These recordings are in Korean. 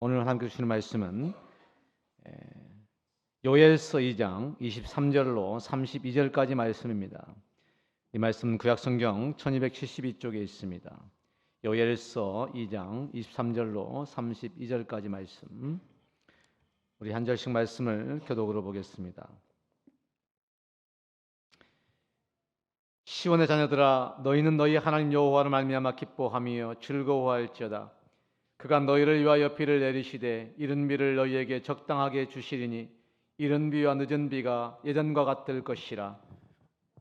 오늘 하나님께서 주시는 말씀은 요엘서 2장 23절로 32절까지 말씀입니다. 이 말씀은 구약성경 1272쪽에 있습니다. 요엘서 2장 23절로 32절까지 말씀, 우리 한 절씩 말씀을 교독으로 보겠습니다. 시온의 자녀들아, 너희는 너희 하나님 여호와를 말미암아 기뻐하며 즐거워할지어다. 그가 너희를 위하여 비를 내리시되 이른 비를 너희에게 적당하게 주시리니 이른 비와 늦은 비가 예전과 같을 것이라.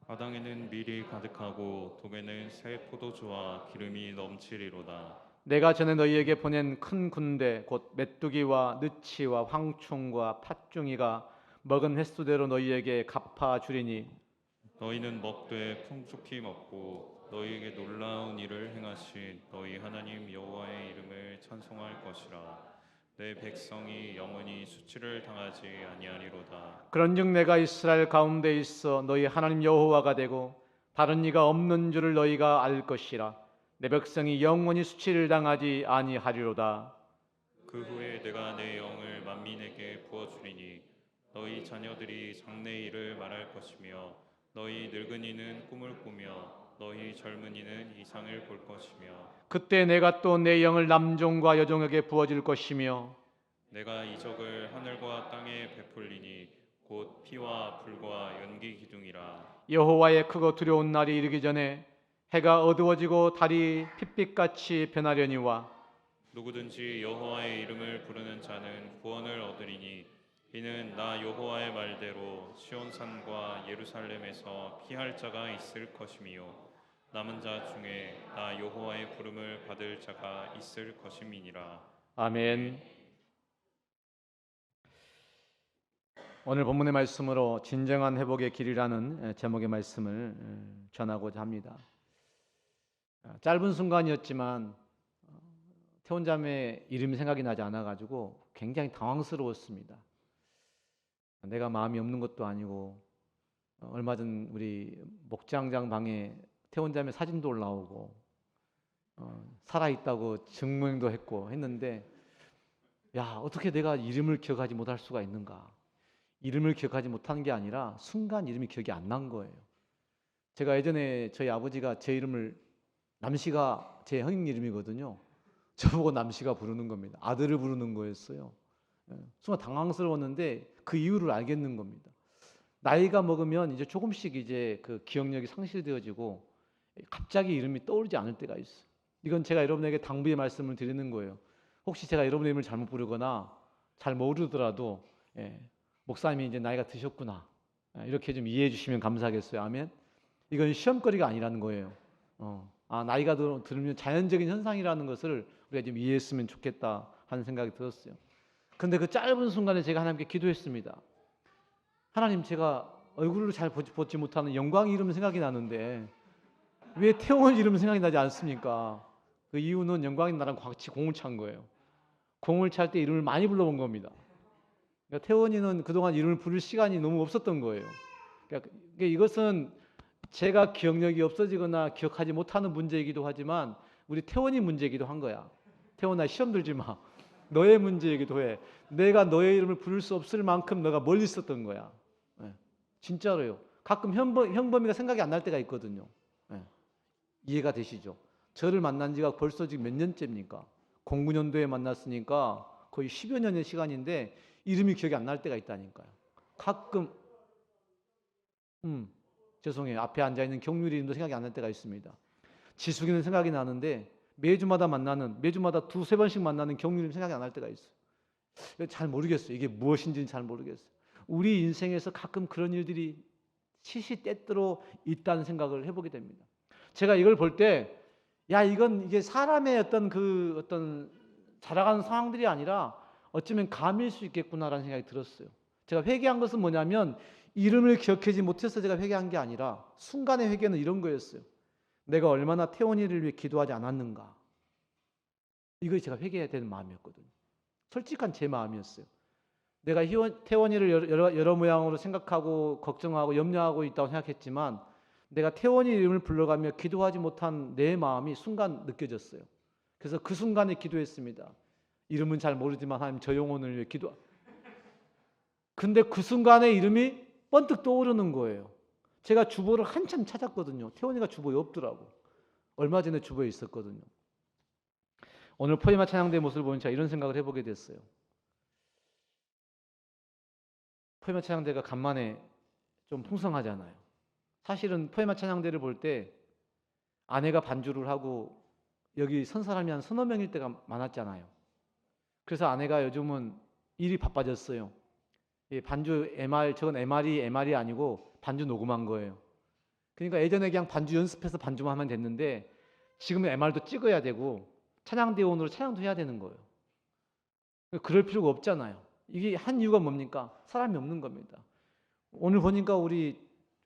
마당에는 밀이 가득하고 독에는 새 포도주와 기름이 넘치리로다. 내가 전에 너희에게 보낸 큰 군대 곧 메뚜기와 느치와 황충과 팥중이가 먹은 횟수대로 너희에게 갚아 주리니 너희는 먹되 풍족히 먹고 너희에게 놀라운 일을 행하신 너희 하나님 여호와의 이름을 찬송할 것이라. 내 백성이 영원히 수치를 당하지 아니하리로다. 그런즉 내가 이스라엘 가운데 있어 너희 하나님 여호와가 되고 다른 이가 없는 줄을 너희가 알 것이라. 내 백성이 영원히 수치를 당하지 아니하리로다. 그 후에 내가 내 영을 만민에게 부어주리니 너희 자녀들이 장래 일을 말할 것이며 너희 늙은이는 꿈을 꾸며 너희 젊은이는 이상을 볼 것이며 그때 내가 또 내 영을 남종과 여종에게 부어줄 것이며 내가 이적을 하늘과 땅에 베풀리니 곧 피와 불과 연기 기둥이라. 여호와의 크고 두려운 날이 이르기 전에 해가 어두워지고 달이 핏빛같이 변하려니와 누구든지 여호와의 이름을 부르는 자는 구원을 얻으리니 이는 나 여호와의 말대로 시온산과 예루살렘에서 피할 자가 있을 것이며 남은 자 중에 나 여호와의 부름을 받을 자가 있을 것임이니라. 아멘. 오늘 본문의 말씀으로 진정한 회복의 길이라는 제목의 말씀을 전하고자 합니다. 짧은 순간이었지만 태원자매 이름이 생각이 나지 않아가지고 굉장히 당황스러웠습니다. 내가 마음이 없는 것도 아니고 얼마 전 우리 목장장 방에 태원자매 사진도 올라오고 살아있다고 증명도 했고 했는데, 야, 어떻게 내가 이름을 기억하지 못할 수가 있는가. 이름을 기억하지 못한 게 아니라 순간 이름이 기억이 안 난 거예요. 제가 예전에 저희 아버지가 제 이름을, 남씨가 제 형님 이름이거든요. 저보고 남씨가 부르는 겁니다. 아들을 부르는 거였어요. 순간 당황스러웠는데 그 이유를 알겠는 겁니다. 나이가 먹으면 이제 조금씩 이제 그 기억력이 상실되어지고 갑자기 이름이 떠오르지 않을 때가 있어요. 이건 제가 여러분에게 당부의 말씀을 드리는 거예요. 혹시 제가 여러분의 이름을 잘못 부르거나 잘 모르더라도 목사님이 이제 나이가 드셨구나, 이렇게 좀 이해해 주시면 감사하겠어요. 아멘. 이건 시험거리가 아니라는 거예요. 나이가 들면 자연적인 현상이라는 것을 우리가 좀 이해했으면 좋겠다 하는 생각이 들었어요. 근데 그 짧은 순간에 제가 하나님께 기도했습니다. 하나님, 제가 얼굴을 잘 보지 못하는 영광 이름 생각이 나는데 왜 태원 이름 생각이 나지 않습니까? 그 이유는 영광이 나랑 같이 공을 찬 거예요. 공을 찰 때 이름을 많이 불러본 겁니다. 그러니까 태원이는 그동안 이름을 부를 시간이 너무 없었던 거예요. 그러니까 이것은 제가 기억력이 없어지거나 기억하지 못하는 문제이기도 하지만 우리 태원이 문제이기도 한 거야. 태원아, 시험 들지 마. 너의 문제이기도 해. 내가 너의 이름을 부를 수 없을 만큼 너가 멀리 있었던 거야. 진짜로요. 가끔 형범이가 생각이 안 날 때가 있거든요. 이해가 되시죠? 저를 만난 지가 벌써 지금 몇 년째입니까? 09년도에 만났으니까 거의 10여 년의 시간인데 이름이 기억이 안 날 때가 있다니까요. 가끔 죄송해요. 앞에 앉아있는 경률이 이름도 생각이 안 날 때가 있습니다. 지숙이는 생각이 나는데 매주마다 두세 번씩 만나는 경률 이름 생각이 안 날 때가 있어요. 잘 모르겠어요. 이게 무엇인지는 잘 모르겠어요. 우리 인생에서 가끔 그런 일들이 시시때때로 있다는 생각을 해보게 됩니다. 제가 이걸 볼 때, 이게 사람의 어떤 자라가는 상황들이 아니라 어쩌면 감일 수 있겠구나라는 생각이 들었어요. 제가 회개한 것은 뭐냐면 이름을 기억하지 못해서 제가 회개한 게 아니라 순간의 회개는 이런 거였어요. 내가 얼마나 태원이를 위해 기도하지 않았는가. 이것이 제가 회개해야 되는 마음이었거든요. 솔직한 제 마음이었어요. 내가 태원이를 여러 모양으로 생각하고 걱정하고 염려하고 있다고 생각했지만 내가 태원이 이름을 불러가며 기도하지 못한 내 마음이 순간 느껴졌어요. 그래서 그 순간에 기도했습니다. 이름은 잘 모르지만 하나님 저 영혼을 위해 기도. 근데 그 순간에 이름이 번뜩 떠오르는 거예요. 제가 주보를 한참 찾았거든요. 태원이가 주보에 없더라고. 얼마 전에 주보에 있었거든요. 오늘 포에마 찬양대의 모습을 보니까 이런 생각을 해보게 됐어요. 포에마 찬양대가 간만에 좀 풍성하잖아요. 사실은 포에마 찬양대를 볼 때 아내가 반주를 하고 여기 선 사람이 한 서너 명일 때가 많았잖아요. 그래서 아내가 요즘은 일이 바빠졌어요. 반주 MR, 저건 MR이 아니고 반주 녹음한 거예요. 그러니까 예전에 그냥 반주 연습해서 반주만 하면 됐는데 지금은 MR도 찍어야 되고 찬양대원으로 찬양도 해야 되는 거예요. 그럴 필요가 없잖아요. 이게 한 이유가 뭡니까? 사람이 없는 겁니다. 오늘 보니까 우리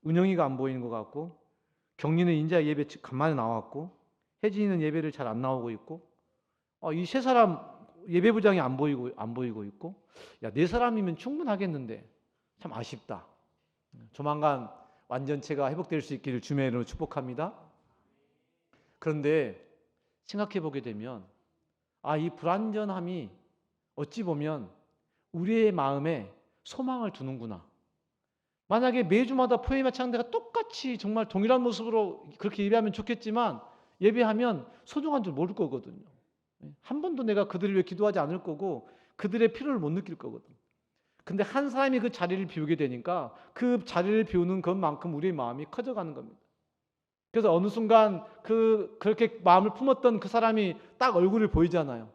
은영이가 안 보이는 것 같고, 경리는 인자 예배 간만에 나왔고, 혜진이는 예배를 잘 안 나오고 있고, 이 세 사람 예배부장이 안 보이고 있고, 야, 네 사람이면 충분하겠는데 참 아쉽다. 조만간 완전체가 회복될 수 있기를 주의 이름으로 축복합니다. 그런데 생각해 보게 되면 이 불완전함이 어찌 보면 우리의 마음에 소망을 두는구나. 만약에 매주마다 포에마 찬양대가 똑같이 정말 동일한 모습으로 그렇게 예배하면 좋겠지만 예배하면 소중한 줄 모를 거거든요. 한 번도 내가 그들을 위해 기도하지 않을 거고 그들의 필요를 못 느낄 거거든. 근데 한 사람이 그 자리를 비우게 되니까 그 자리를 비우는 것만큼 우리의 마음이 커져가는 겁니다. 그래서 어느 순간 그렇게 마음을 품었던 그 사람이 딱 얼굴을 보이잖아요.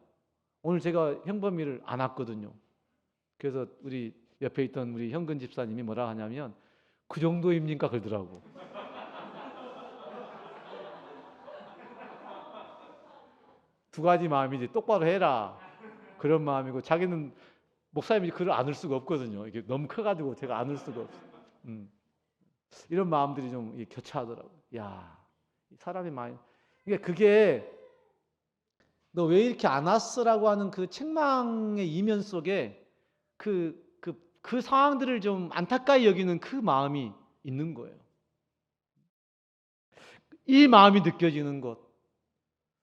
오늘 제가 형범이를 안 왔거든요. 그래서 우리 옆에 있던 우리 현근 집사님이 뭐라 하냐면 그 정도입니까? 그러더라고. 두 가지 마음이지. 똑바로 해라. 그런 마음이고 자기는 목사님이 글을 안을 수가 없거든요. 이게 너무 커가지고 제가 안을 수가 없어요. 이런 마음들이 좀 교차하더라고요. 야, 사람의 마음. 그러니까 그게 너 왜 이렇게 안 왔어라고 하는 그 책망의 이면 속에 그 상황들을 좀 안타까이 여기는 그 마음이 있는 거예요. 이 마음이 느껴지는 것.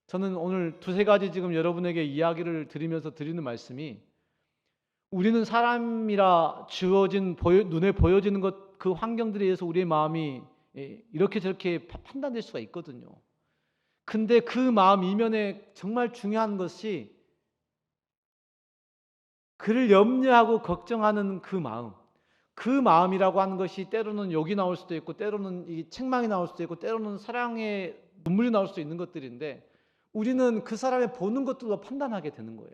저는 오늘 두세 가지 지금 여러분에게 이야기를 드리면서 드리는 말씀이 우리는 사람이라 주어진 눈에 보여지는 것 그 환경들에 의해서 우리의 마음이 이렇게 저렇게 판단될 수가 있거든요. 근데 그 마음 이면에 정말 중요한 것이 그를 염려하고 걱정하는 그 마음. 그 마음이라고 하는 것이 때로는 욕이 나올 수도 있고 때로는 이 책망이 나올 수도 있고 때로는 사랑의 눈물이 나올 수도 있는 것들인데 우리는 그 사람의 보는 것들로 판단하게 되는 거예요.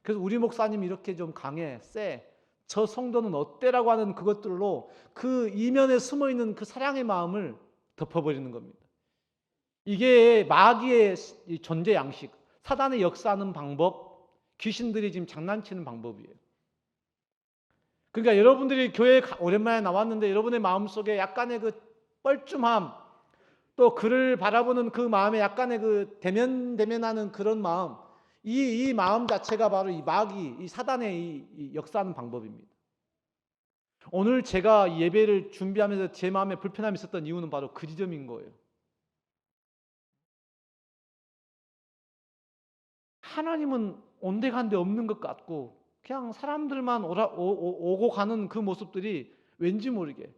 그래서 우리 목사님이 이렇게 좀 강해, 세, 저 성도는 어때라고 하는 그것들로 그 이면에 숨어있는 그 사랑의 마음을 덮어버리는 겁니다. 이게 마귀의 존재 양식, 사단의 역사하는 방법, 귀신들이 지금 장난치는 방법이에요. 그러니까 여러분들이 교회에 오랜만에 나왔는데 여러분의 마음속에 약간의 그 뻘쭘함, 또 그를 바라보는 그 마음에 약간의 그 대면하는 그런 마음, 이 마음 자체가 바로 이 마귀, 이 사단의 이 역사하는 방법입니다. 오늘 제가 예배를 준비하면서 제 마음에 불편함이 있었던 이유는 바로 그 지점인 거예요. 하나님은 온데간데 없는 것 같고 그냥 사람들만 오고 가는 그 모습들이 왠지 모르게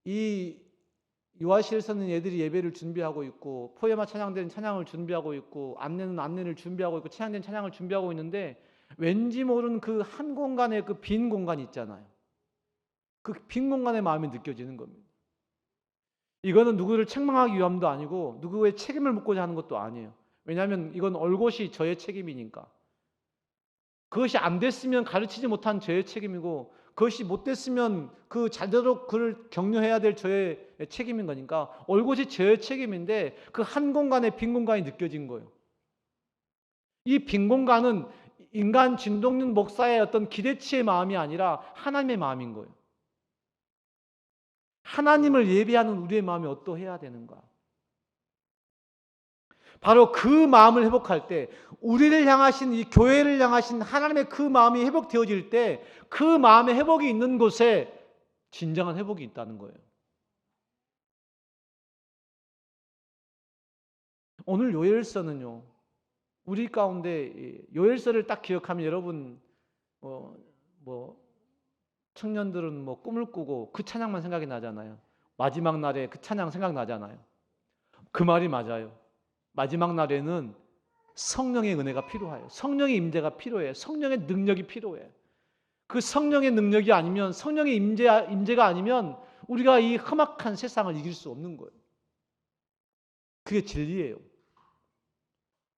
이 유아실에서는 애들이 예배를 준비하고 있고 포에마 찬양대는 찬양을 준비하고 있고 안내는 안내를 준비하고 있고 찬양대는 찬양을 준비하고 있는데 왠지 모르는 그 한 공간에 그 빈 공간이 있잖아요. 그 빈 공간의 마음이 느껴지는 겁니다. 이거는 누구를 책망하기 위함도 아니고 누구의 책임을 묻고자 하는 것도 아니에요. 왜냐하면 이건 올곧이 저의 책임이니까. 그것이 안 됐으면 가르치지 못한 저의 책임이고 그것이 못 됐으면 그 잘되도록 그를 격려해야 될 저의 책임인 거니까 올곧이 저의 책임인데 그 한 공간에 빈 공간이 느껴진 거예요. 이 빈 공간은 인간 진동윤 목사의 어떤 기대치의 마음이 아니라 하나님의 마음인 거예요. 하나님을 예배하는 우리의 마음이 어떠해야 되는가? 바로 그 마음을 회복할 때 우리를 향하신 이 교회를 향하신 하나님의 그 마음이 회복되어질 때 그 마음의 회복이 있는 곳에 진정한 회복이 있다는 거예요. 오늘 요엘서는요. 우리 가운데 요엘서를 딱 기억하면 여러분 뭐 청년들은 뭐 꿈을 꾸고 그 찬양만 생각이 나잖아요. 마지막 날에 그 찬양 생각나잖아요. 그 말이 맞아요. 마지막 날에는 성령의 은혜가 필요해요. 성령의 임재가 필요해요. 성령의 능력이 필요해요. 그 성령의 능력이 아니면, 성령의 임재가 아니면 우리가 이 험악한 세상을 이길 수 없는 거예요. 그게 진리예요.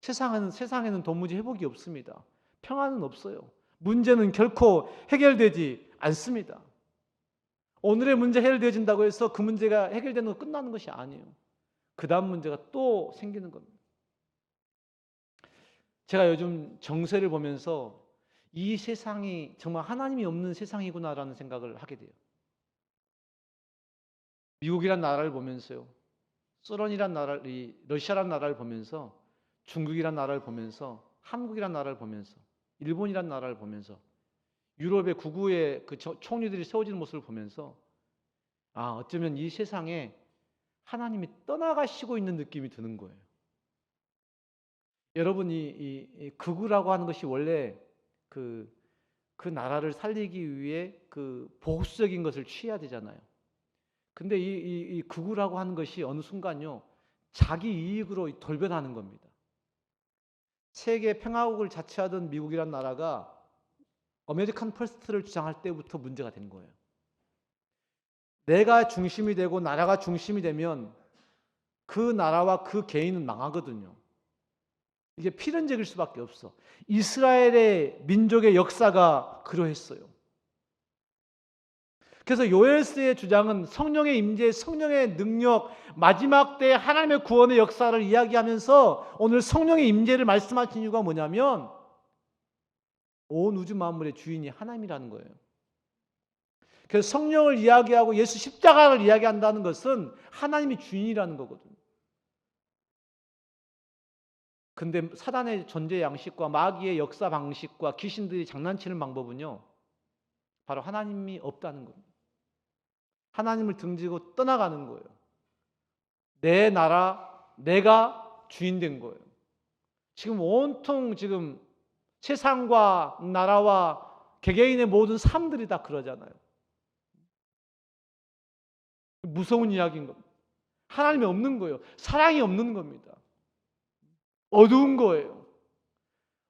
세상에는 도무지 회복이 없습니다. 평안은 없어요. 문제는 결코 해결되지 않습니다. 오늘의 문제 해결되어진다고 해서 그 문제가 해결되는 거 끝나는 것이 아니에요. 그 다음 문제가 또 생기는 겁니다. 제가 요즘 정세를 보면서 이 세상이 정말 하나님이 없는 세상이구나라는 생각을 하게 돼요. 미국이란 나라를 보면서요, 소련이란 나라, 러시아란 나라를 보면서, 중국이란 나라를 보면서, 한국이란 나라를 보면서, 일본이란 나라를 보면서, 유럽의 구구의 그 총리들이 세워지는 모습을 보면서, 어쩌면 이 세상에 하나님이 떠나가시고 있는 느낌이 드는 거예요. 여러분, 이 극우라고 하는 것이 원래 그 나라를 살리기 위해 그 보수적인 것을 취해야 되잖아요. 근데 이 극우라고 하는 것이 어느 순간요, 자기 이익으로 돌변하는 겁니다. 세계 평화국을 자처하던 미국이란 나라가 아메리칸 퍼스트를 주장할 때부터 문제가 된 거예요. 내가 중심이 되고 나라가 중심이 되면 그 나라와 그 개인은 망하거든요. 이게 필연적일 수밖에 없어. 이스라엘의 민족의 역사가 그러했어요. 그래서 요엘서의 주장은 성령의 임재, 성령의 능력, 마지막 때 하나님의 구원의 역사를 이야기하면서 오늘 성령의 임재를 말씀하신 이유가 뭐냐면 온 우주 만물의 주인이 하나님이라는 거예요. 그래서 성령을 이야기하고 예수 십자가를 이야기한다는 것은 하나님이 주인이라는 거거든요. 근데 사단의 존재 양식과 마귀의 역사 방식과 귀신들이 장난치는 방법은요, 바로 하나님이 없다는 겁니다. 하나님을 등지고 떠나가는 거예요. 내 나라, 내가 주인 된 거예요. 지금 온통 지금 세상과 나라와 개개인의 모든 삶들이 다 그러잖아요. 무서운 이야기인 겁니다. 하나님이 없는 거예요. 사랑이 없는 겁니다. 어두운 거예요.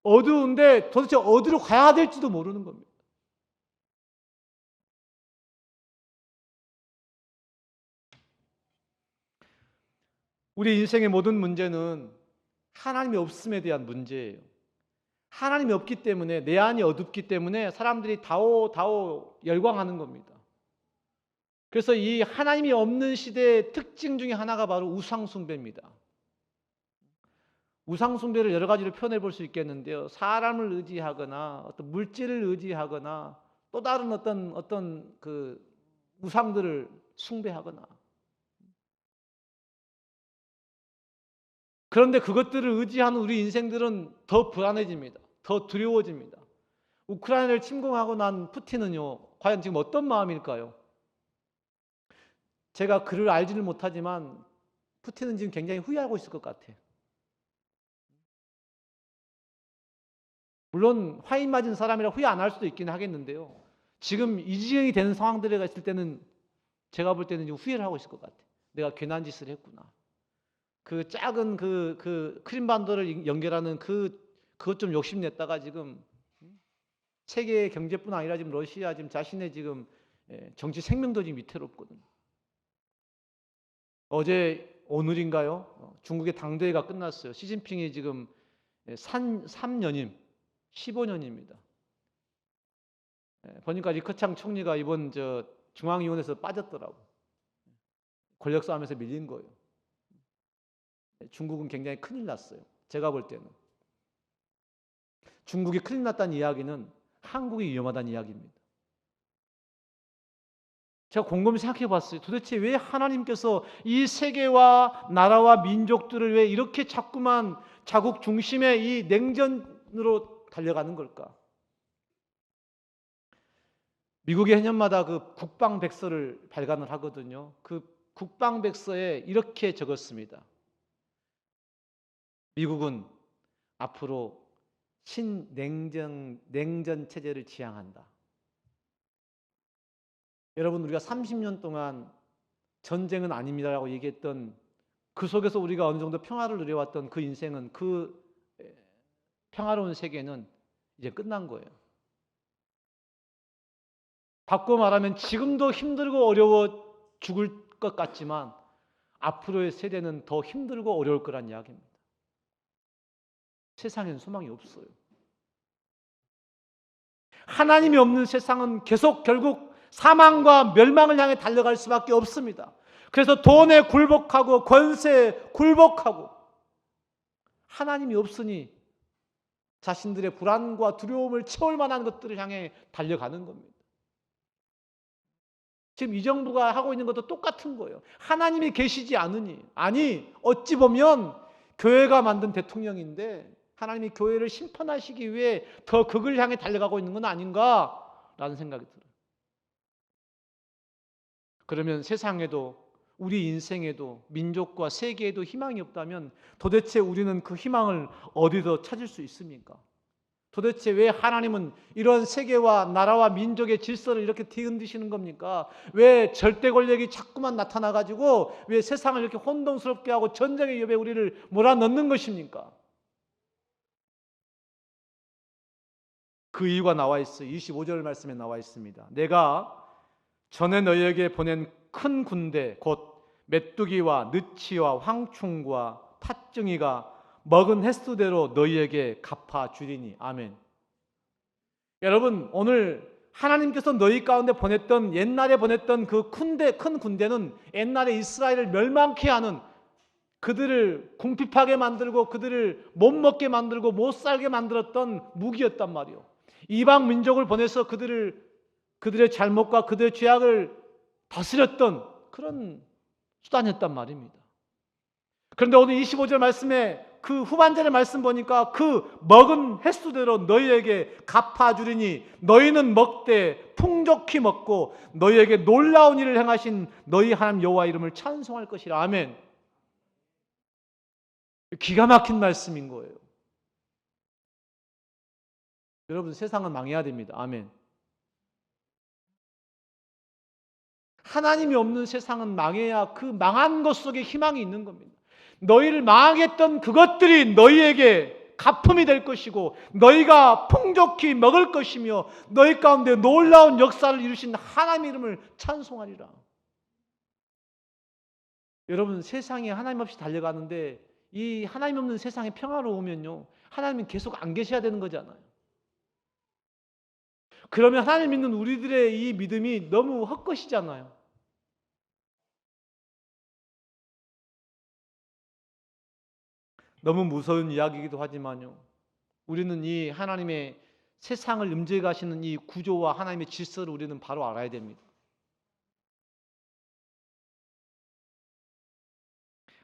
어두운데 도대체 어디로 가야 될지도 모르는 겁니다. 우리 인생의 모든 문제는 하나님이 없음에 대한 문제예요. 하나님이 없기 때문에, 내 안이 어둡기 때문에 사람들이 다오 열광하는 겁니다. 그래서 이 하나님이 없는 시대의 특징 중에 하나가 바로 우상숭배입니다. 우상숭배를 여러 가지로 표현해 볼 수 있겠는데요. 사람을 의지하거나 어떤 물질을 의지하거나 또 다른 어떤 그 우상들을 숭배하거나, 그런데 그것들을 의지하는 우리 인생들은 더 불안해집니다. 더 두려워집니다. 우크라이나를 침공하고 난 푸틴은요, 과연 지금 어떤 마음일까요? 제가 그를 알지는 못하지만 푸틴은 지금 굉장히 후회하고 있을 것 같아요. 물론 화인 맞은 사람이라 후회 안 할 수도 있긴 하겠는데요, 지금 이 지경이 되는 상황들에 있을 때는 제가 볼 때는 후회를 하고 있을 것 같아요. 내가 괜한 짓을 했구나. 그 작은 그 크림반도를 연결하는 그것 좀 욕심냈다가 지금 세계 경제뿐 아니라 지금 러시아 지금 자신의 지금 정치 생명도 지금 위태롭거든요. 어제 오늘인가요? 중국의 당대회가 끝났어요. 시진핑이 지금 3년임 15년입니다. 보니까 리커창 총리가 이번 중앙위원회에서 빠졌더라고. 권력 싸움에서 밀린 거예요. 중국은 굉장히 큰일 났어요. 제가 볼 때는 중국이 큰일 났다는 이야기는 한국이 위험하다는 이야기입니다. 제가 곰곰이 생각해 봤어요. 도대체 왜 하나님께서 이 세계와 나라와 민족들을 왜 이렇게 자꾸만 자국 중심의 이 냉전으로 달려가는 걸까? 미국이 해년마다 그 국방백서를 발간을 하거든요. 그 국방백서에 이렇게 적었습니다. 미국은 앞으로 냉전 체제를 지향한다. 여러분, 우리가 30년 동안 전쟁은 아닙니다라고 얘기했던 그 속에서 우리가 어느 정도 평화를 누려왔던 그 인생은, 그 평화로운 세계는 이제 끝난 거예요. 바꿔 말하면 지금도 힘들고 어려워 죽을 것 같지만 앞으로의 세대는 더 힘들고 어려울 거란 이야기입니다. 세상엔 소망이 없어요. 하나님이 없는 세상은 계속 결국 사망과 멸망을 향해 달려갈 수밖에 없습니다. 그래서 돈에 굴복하고 권세에 굴복하고 하나님이 없으니 자신들의 불안과 두려움을 채울 만한 것들을 향해 달려가는 겁니다. 지금 이 정부가 하고 있는 것도 똑같은 거예요. 하나님이 계시지 않으니, 아니 어찌 보면 교회가 만든 대통령인데 하나님이 교회를 심판하시기 위해 더 극을 향해 달려가고 있는 건 아닌가라는 생각이 들어요. 그러면 세상에도, 우리 인생에도, 민족과 세계에도 희망이 없다면 도대체 우리는 그 희망을 어디서 찾을 수 있습니까? 도대체 왜 하나님은 이런 세계와 나라와 민족의 질서를 이렇게 뒤흔드시는 겁니까? 왜 절대 권력이 자꾸만 나타나가지고 왜 세상을 이렇게 혼동스럽게 하고 전쟁의 위협에 우리를 몰아넣는 것입니까? 그 이유가 나와 있어요. 25절 말씀에 나와 있습니다. 내가 전에 너희에게 보낸 큰 군대 곧 메뚜기와 느치와 황충과 팥증이가 먹은 횟수대로 너희에게 갚아주리니. 아멘. 여러분, 오늘 하나님께서 너희 가운데 보냈던, 옛날에 보냈던 그 큰 군대는 옛날에 이스라엘을 멸망케 하는, 그들을 궁핍하게 만들고 그들을 못 먹게 만들고 못 살게 만들었던 무기였단 말이에요. 이방 민족을 보내서 그들의 잘못과 그들의 죄악을 다스렸던 그런 수단이었단 말입니다. 그런데 오늘 25절 말씀에 그 후반절의 말씀 보니까 그 먹은 횟수대로 너희에게 갚아주리니 너희는 먹되 풍족히 먹고 너희에게 놀라운 일을 행하신 너희 하나님 여호와 이름을 찬송할 것이라. 아멘. 기가 막힌 말씀인 거예요. 여러분, 세상은 망해야 됩니다. 아멘. 하나님이 없는 세상은 망해야 그 망한 것 속에 희망이 있는 겁니다. 너희를 망하게 했던 그것들이 너희에게 갚음이 될 것이고 너희가 풍족히 먹을 것이며 너희 가운데 놀라운 역사를 이루신 하나님의 이름을 찬송하리라. 여러분, 세상에 하나님 없이 달려가는데 이 하나님 없는 세상에 평화로우면요, 하나님은 계속 안 계셔야 되는 거잖아요. 그러면 하나님 믿는 우리들의 이 믿음이 너무 헛것이잖아요. 너무 무서운 이야기이기도 하지만요, 우리는 이 하나님의 세상을 음지해 가시는 이 구조와 하나님의 질서를 우리는 바로 알아야 됩니다.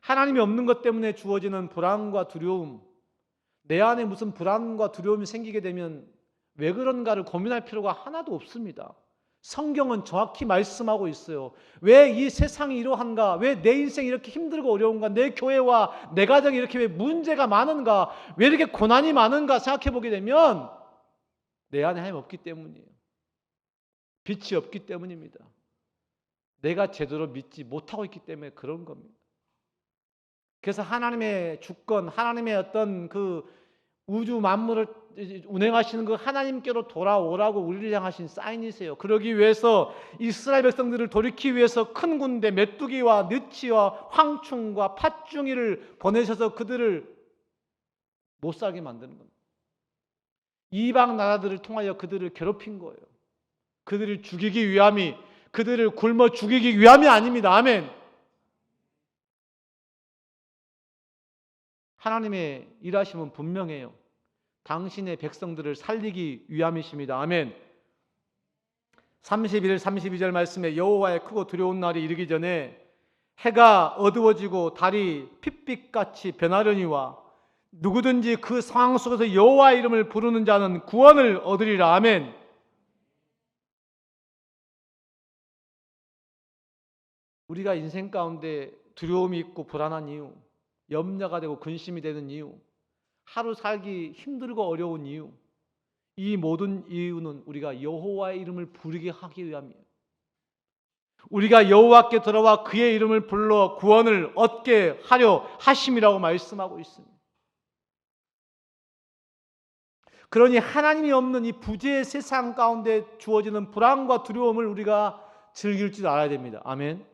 하나님이 없는 것 때문에 주어지는 불안과 두려움, 내 안에 무슨 불안과 두려움이 생기게 되면 왜 그런가를 고민할 필요가 하나도 없습니다. 성경은 정확히 말씀하고 있어요. 왜 이 세상이 이러한가? 왜 내 인생이 이렇게 힘들고 어려운가? 내 교회와 내 가정이 이렇게 왜 문제가 많은가? 왜 이렇게 고난이 많은가 생각해 보게 되면 내 안에 하나님 없기 때문이에요. 빛이 없기 때문입니다. 내가 제대로 믿지 못하고 있기 때문에 그런 겁니다. 그래서 하나님의 주권, 하나님의 어떤 그 우주 만물을 운행하시는 그 하나님께로 돌아오라고 우리를 향하신 사인이세요. 그러기 위해서 이스라엘 백성들을 돌이키기 위해서 큰 군대 메뚜기와 느치와 황충과 팥중이를 보내셔서 그들을 못 살게 만드는 겁니다. 이방 나라들을 통하여 그들을 괴롭힌 거예요. 그들을 죽이기 위함이, 그들을 굶어 죽이기 위함이 아닙니다. 아멘. 하나님의 일하심은 분명해요. 당신의 백성들을 살리기 위함이십니다. 아멘. 31절 32절 말씀에 여호와의 크고 두려운 날이 이르기 전에 해가 어두워지고 달이 핏빛같이 변하려니와 누구든지 그 상황 속에서 여호와의 이름을 부르는 자는 구원을 얻으리라. 아멘. 우리가 인생 가운데 두려움이 있고 불안한 이유, 염려가 되고 근심이 되는 이유, 하루 살기 힘들고 어려운 이유, 이 모든 이유는 우리가 여호와의 이름을 부르게 하기 위함이에요. 우리가 여호와께 돌아와 그의 이름을 불러 구원을 얻게 하려 하심이라고 말씀하고 있습니다. 그러니 하나님이 없는 이 부재의 세상 가운데 주어지는 불안과 두려움을 우리가 즐길 줄 알아야 됩니다. 아멘.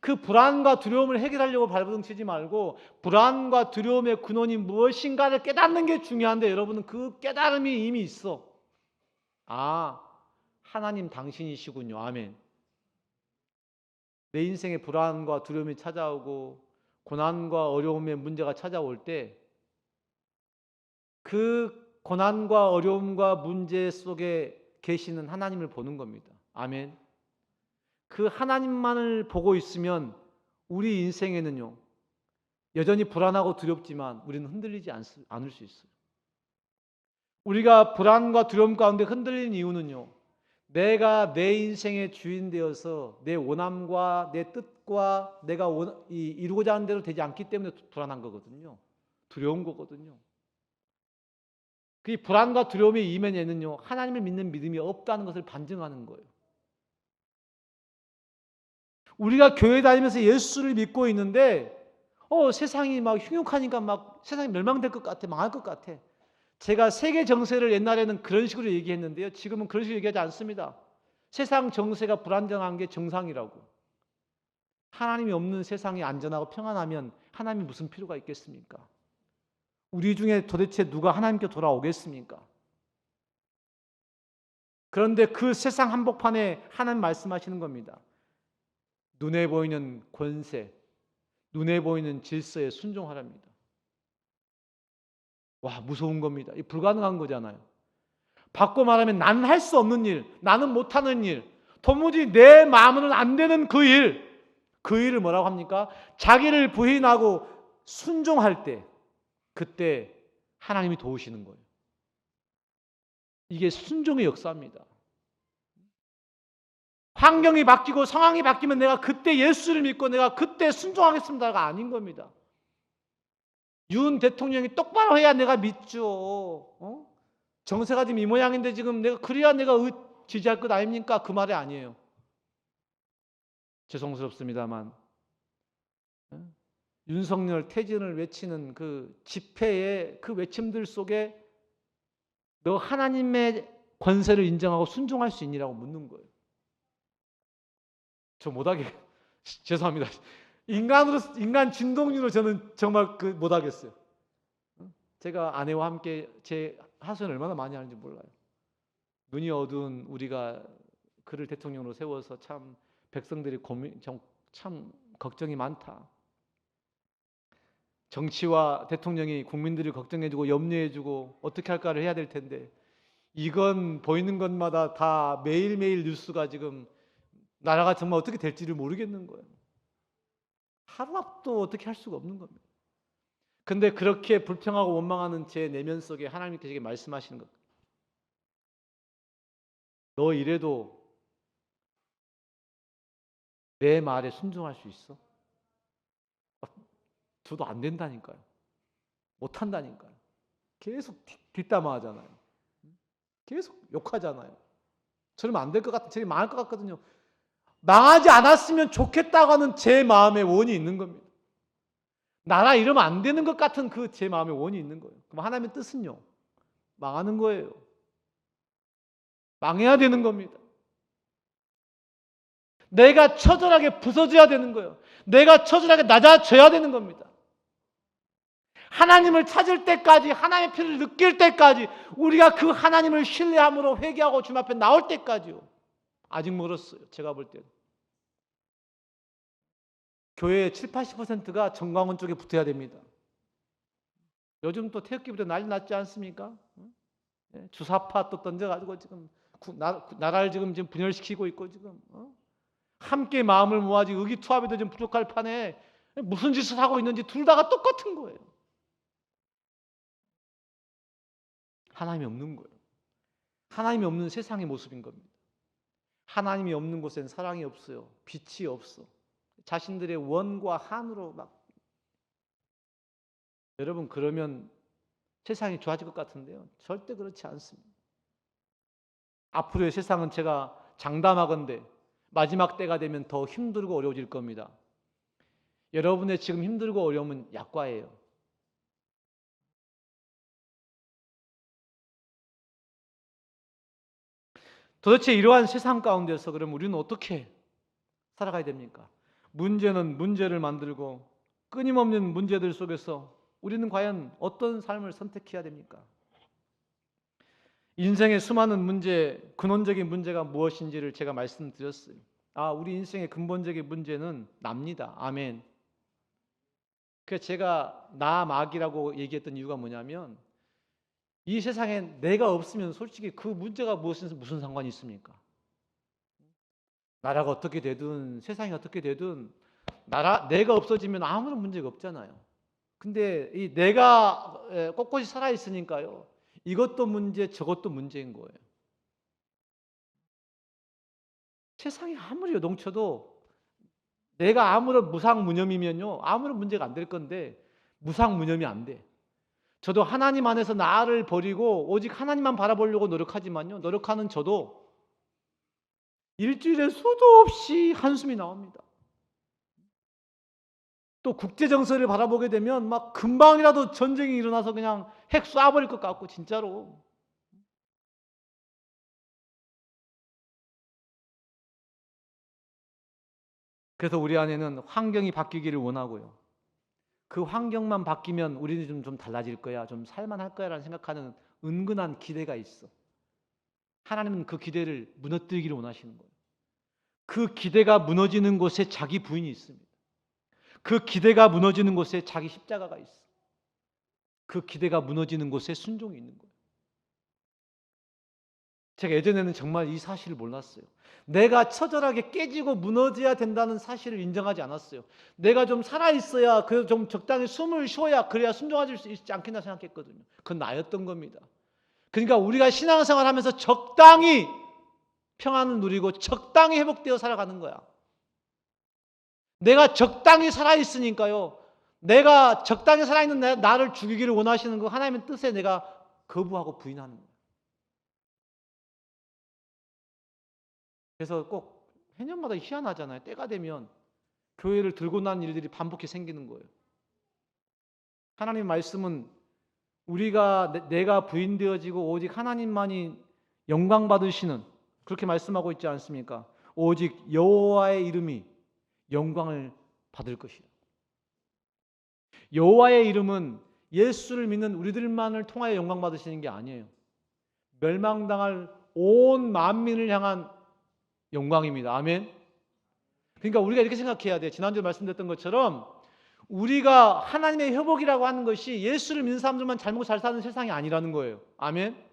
그 불안과 두려움을 해결하려고 발버둥 치지 말고 불안과 두려움의 근원이 무엇인가를 깨닫는 게 중요한데 여러분은 그 깨달음이 이미 있어. 아, 하나님 당신이시군요. 아멘. 내 인생에 불안과 두려움이 찾아오고 고난과 어려움의 문제가 찾아올 때 그 고난과 어려움과 문제 속에 계시는 하나님을 보는 겁니다. 아멘. 그 하나님만을 보고 있으면 우리 인생에는요, 여전히 불안하고 두렵지만 우리는 흔들리지 않을 수 있어요. 우리가 불안과 두려움 가운데 흔들리는 이유는요, 내가 내 인생의 주인 되어서 내 원함과 내 뜻과 내가 이루고자 하는 대로 되지 않기 때문에 불안한 거거든요. 두려운 거거든요. 그 불안과 두려움이 임해내는요, 하나님을 믿는 믿음이 없다는 것을 반증하는 거예요. 우리가 교회 다니면서 예수를 믿고 있는데 세상이 막 흉흉하니까 막 세상이 멸망될 것 같아, 망할 것 같아. 제가 세계 정세를 옛날에는 그런 식으로 얘기했는데요, 지금은 그런 식으로 얘기하지 않습니다. 세상 정세가 불안정한 게 정상이라고. 하나님이 없는 세상이 안전하고 평안하면 하나님이 무슨 필요가 있겠습니까? 우리 중에 도대체 누가 하나님께 돌아오겠습니까? 그런데 그 세상 한복판에 하나님 말씀하시는 겁니다. 눈에 보이는 권세, 눈에 보이는 질서에 순종하랍니다. 와, 무서운 겁니다. 이 불가능한 거잖아요. 바꿔 말하면 나는 할 수 없는 일, 나는 못하는 일, 도무지 내 마음으로는 안 되는 그 일을 뭐라고 합니까? 자기를 부인하고 순종할 때, 그때 하나님이 도우시는 거예요. 이게 순종의 역사입니다. 환경이 바뀌고 상황이 바뀌면 내가 그때 예수를 믿고 내가 그때 순종하겠습니다가 아닌 겁니다. 윤 대통령이 똑바로 해야 내가 믿죠. 정세가 지금 이 모양인데 지금 내가 그래야 내가 지지할 것 아닙니까? 그 말이 아니에요. 죄송스럽습니다만 윤석열 퇴진을 외치는 그 집회의 그 외침들 속에 너 하나님의 권세를 인정하고 순종할 수 있니라고 묻는 거예요. 저 못하게 죄송합니다. 인간 진동률로 저는 정말 못하겠어요. 제가 아내와 함께 제 하소연 얼마나 많이 하는지 몰라요. 눈이 어두운 우리가 그를 대통령으로 세워서 참 백성들이 참 걱정이 많다. 정치와 대통령이 국민들을 걱정해주고 염려해주고 어떻게 할까를 해야 될 텐데 이건 보이는 것마다 다 매일매일 뉴스가 지금 나라가 정말 어떻게 될지를 모르겠는 거예요. 하루 앞도 어떻게 할 수가 없는 겁니다. 근데 그렇게 불평하고 원망하는 제 내면 속에 하나님께서 제게 말씀하시는 것. 너 이래도 내 말에 순종할 수 있어? 저도 안 된다니까요. 못 한다니까요. 계속 뒷담화하잖아요. 계속 욕하잖아요. 저러면 안 될 것 같아. 저게 망할 것 같거든요. 망하지 않았으면 좋겠다고 하는 제 마음의 원이 있는 겁니다. 나라 이러면 안 되는 것 같은 그 제 마음의 원이 있는 거예요. 그럼 하나님의 뜻은요? 망하는 거예요. 망해야 되는 겁니다. 내가 처절하게 부서져야 되는 거예요. 내가 처절하게 낮아져야 되는 겁니다. 하나님을 찾을 때까지, 하나님의 피를 느낄 때까지, 우리가 그 하나님을 신뢰함으로 회개하고 주님 앞에 나올 때까지요. 아직 멀었어요. 제가 볼 때는. 교회의 70~80%가 정광훈 쪽에 붙어야 됩니다. 요즘 또 태극기부터 난리 났지 않습니까? 주사파 또 던져가지고 지금 나라를 지금 분열시키고 있고 지금 함께 마음을 모아지 의기투합에도 좀 부족할 판에 무슨 짓을 하고 있는지 둘 다가 똑같은 거예요. 하나님이 없는 거예요. 하나님이 없는 세상의 모습인 겁니다. 하나님이 없는 곳엔 사랑이 없어요. 빛이 없어. 자신들의 원과 한으로 막. 여러분, 그러면 세상이 좋아질 것 같은데요. 절대 그렇지 않습니다. 앞으로의 세상은 제가 장담하건대 마지막 때가 되면 더 힘들고 어려워질 겁니다. 여러분의 지금 힘들고 어려움은 약과예요. 도대체 이러한 세상 가운데서 그럼 우리는 어떻게 살아가야 됩니까? 문제는 문제를 만들고 끊임없는 문제들 속에서 우리는 과연 어떤 삶을 선택해야 됩니까? 인생의 수많은 문제, 근원적인 문제가 무엇인지를 제가 말씀드렸어요. 우리 인생의 근본적인 문제는 납니다. 아멘. 그래서 제가 나 막이라고 얘기했던 이유가 뭐냐면 이 세상에 내가 없으면 솔직히 그 문제가 무슨 상관이 있습니까? 나라가 어떻게 되든 세상이 어떻게 되든 내가 없어지면 아무런 문제가 없잖아요. 근데 이 내가 꼿꼿이 살아 있으니까요. 이것도 문제, 저것도 문제인 거예요. 세상이 아무리 요동쳐도 내가 아무런 무상무념이면요. 아무런 문제가 안 될 건데 무상무념이 안 돼. 저도 하나님 안에서 나를 버리고 오직 하나님만 바라보려고 노력하지만요. 노력하는 저도 일주일에 수도 없이 한숨이 나옵니다. 또 국제정세를 바라보게 되면 막 금방이라도 전쟁이 일어나서 그냥 핵 쏴버릴 것 같고 진짜로. 그래서 우리 안에는 환경이 바뀌기를 원하고요. 그 환경만 바뀌면 우리는 좀 달라질 거야, 좀 살만할 거야 라는 생각하는 은근한 기대가 있어. 하나님은 그 기대를 무너뜨리기를 원하시는 거예요. 그 기대가 무너지는 곳에 자기 부인이 있습니다. 그 기대가 무너지는 곳에 자기 십자가가 있어. 그 기대가 무너지는 곳에 순종이 있는 거예요. 제가 예전에는 정말 이 사실을 몰랐어요. 내가 처절하게 깨지고 무너져야 된다는 사실을 인정하지 않았어요. 내가 좀 살아있어야, 그래도 좀 적당히 숨을 쉬어야 그래야 순종할 수 있지 않겠나 생각했거든요. 그건 나였던 겁니다. 그러니까 우리가 신앙생활 하면서 적당히 평안을 누리고 적당히 회복되어 살아가는 거야. 내가 적당히 살아있으니까요. 내가 적당히 살아있는 나를 죽이기를 원하시는 그 하나님의 뜻에 내가 거부하고 부인하는 거예요. 그래서 꼭 해년마다 희한하잖아요. 때가 되면 교회를 들고 난 일들이 반복해 생기는 거예요. 하나님의 말씀은 우리가 내가 부인되어지고 오직 하나님만이 영광 받으시는 그렇게 말씀하고 있지 않습니까? 오직 여호와의 이름이 영광을 받을 것이다. 여호와의 이름은 예수를 믿는 우리들만을 통하여 영광 받으시는 게 아니에요. 멸망당할 온 만민을 향한 영광입니다. 아멘. 그러니까 우리가 이렇게 생각해야 돼요. 지난주에 말씀드렸던 것처럼 우리가 하나님의 회복이라고 하는 것이 예수를 믿는 사람들만 잘 먹고 잘 사는 세상이 아니라는 거예요. 아멘.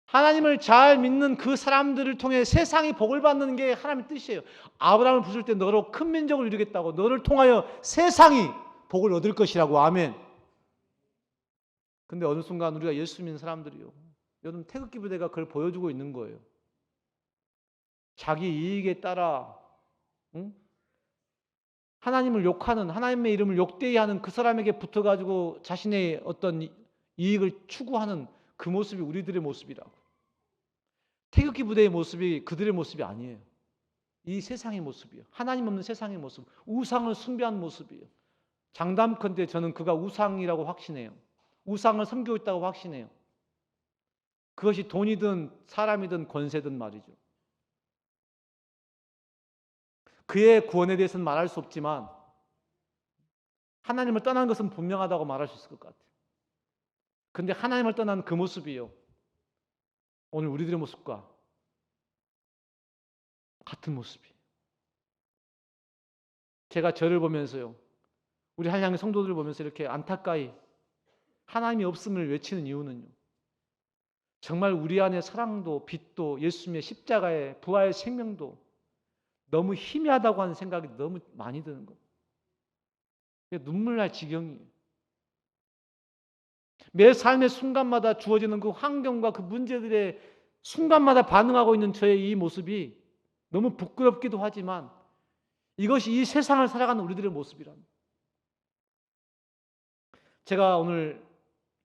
하나님을 잘 믿는 그 사람들을 통해 세상이 복을 받는 게 하나님의 뜻이에요. 아브라함을 부술 때 너로 큰 민족을 이루겠다고, 너를 통하여 세상이 복을 얻을 것이라고. 아멘. 근데 어느 순간 우리가 예수 믿는 사람들이요, 요즘 태극기 부대가 그걸 보여주고 있는 거예요. 자기 이익에 따라 하나님을 욕하는, 하나님의 이름을 욕되이 하는 그 사람에게 붙어가지고 자신의 어떤 이익을 추구하는 그 모습이 우리들의 모습이라고. 태극기 부대의 모습이 그들의 모습이 아니에요. 이 세상의 모습이에요. 하나님 없는 세상의 모습, 우상을 숭배하는 모습이에요. 장담컨대 저는 그가 우상이라고 확신해요. 우상을 섬기고 있다고 확신해요. 그것이 돈이든 사람이든 권세든 말이죠. 그의 구원에 대해서는 말할 수 없지만 하나님을 떠난 것은 분명하다고 말할 수 있을 것 같아요. 그런데 하나님을 떠난 그 모습이요, 오늘 우리들의 모습과 같은 모습이에요. 제가 저를 보면서요, 우리 한양의 성도들을 보면서 이렇게 안타까이 하나님이 없음을 외치는 이유는요, 정말 우리 안에 사랑도 빛도 예수님의 십자가의 부활의 생명도 너무 희미하다고 하는 생각이 너무 많이 드는 거예요. 눈물 날 지경이에요. 매 삶의 순간마다 주어지는 그 환경과 그 문제들의 순간마다 반응하고 있는 저의 이 모습이 너무 부끄럽기도 하지만 이것이 이 세상을 살아가는 우리들의 모습이랍니다. 제가 오늘